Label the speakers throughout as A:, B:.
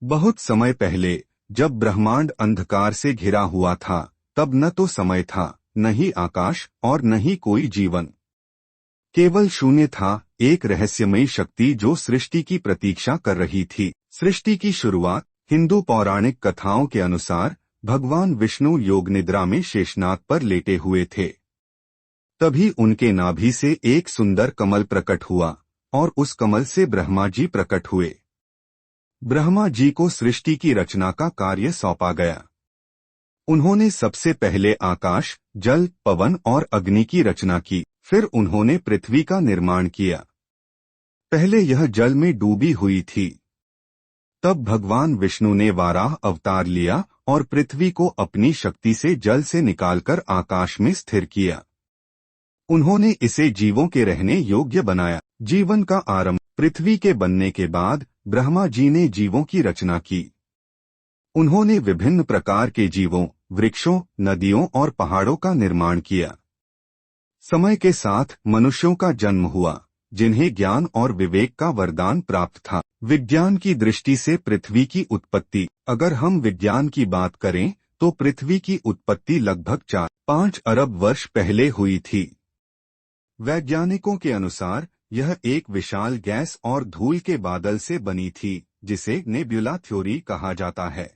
A: बहुत समय पहले, जब ब्रह्मांड अंधकार से घिरा हुआ था, तब न तो समय था, न ही आकाश और न ही कोई जीवन। केवल शून्य था, एक रहस्यमयी शक्ति जो सृष्टि की प्रतीक्षा कर रही थी। सृष्टि की शुरुआत हिंदू पौराणिक कथाओं के अनुसार भगवान विष्णु योग निद्रा में शेषनाग पर लेटे हुए थे। तभी उनके नाभि से एक सुंदर कमल प्रकट हुआ और उस कमल से ब्रह्मा जी प्रकट हुए। ब्रह्मा जी को सृष्टि की रचना का कार्य सौंपा गया। उन्होंने सबसे पहले आकाश, जल, पवन और अग्नि की रचना की। फिर उन्होंने पृथ्वी का निर्माण किया। पहले यह जल में डूबी हुई थी। तब भगवान विष्णु ने वाराह अवतार लिया और पृथ्वी को अपनी शक्ति से जल से निकालकर आकाश में स्थिर किया। उन्होंने इसे जीवों के रहने योग्य बनाया। जीवन का आरंभ पृथ्वी के बनने के बाद ब्रह्मा जी ने जीवों की रचना की। उन्होंने विभिन्न प्रकार के जीवों, वृक्षों, नदियों और पहाड़ों का निर्माण किया। समय के साथ मनुष्यों का जन्म हुआ, जिन्हें ज्ञान और विवेक का वरदान प्राप्त था। विज्ञान की दृष्टि से पृथ्वी की उत्पत्ति। अगर हम विज्ञान की बात करें तो पृथ्वी की उत्पत्ति लगभग 4-5 अरब वर्ष पहले हुई थी। वैज्ञानिकों के अनुसार यह एक विशाल गैस और धूल के बादल से बनी थी, जिसे नेब्युला थ्योरी कहा जाता है।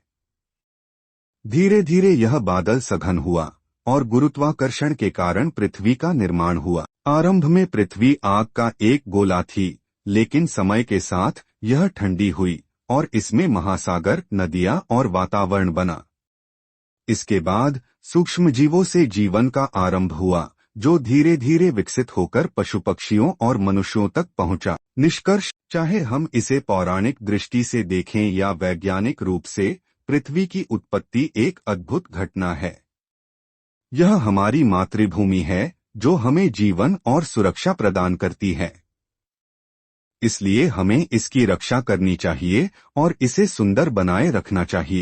A: धीरे धीरे यह बादल सघन हुआ और गुरुत्वाकर्षण के कारण पृथ्वी का निर्माण हुआ। आरंभ में पृथ्वी आग का एक गोला थी, लेकिन समय के साथ यह ठंडी हुई और इसमें महासागर, नदियां और वातावरण बना। इसके बाद सूक्ष्मजीवों से जीवन का आरंभ हुआ, जो धीरे धीरे विकसित होकर पशु पक्षियों और मनुष्यों तक पहुंचा। निष्कर्ष, चाहे हम इसे पौराणिक दृष्टि से देखें या वैज्ञानिक रूप से, पृथ्वी की उत्पत्ति एक अद्भुत घटना है। यह हमारी मातृभूमि है, जो हमें जीवन और सुरक्षा प्रदान करती है। इसलिए हमें इसकी रक्षा करनी चाहिए और इसे सुंदर बनाए रखना चाहिए।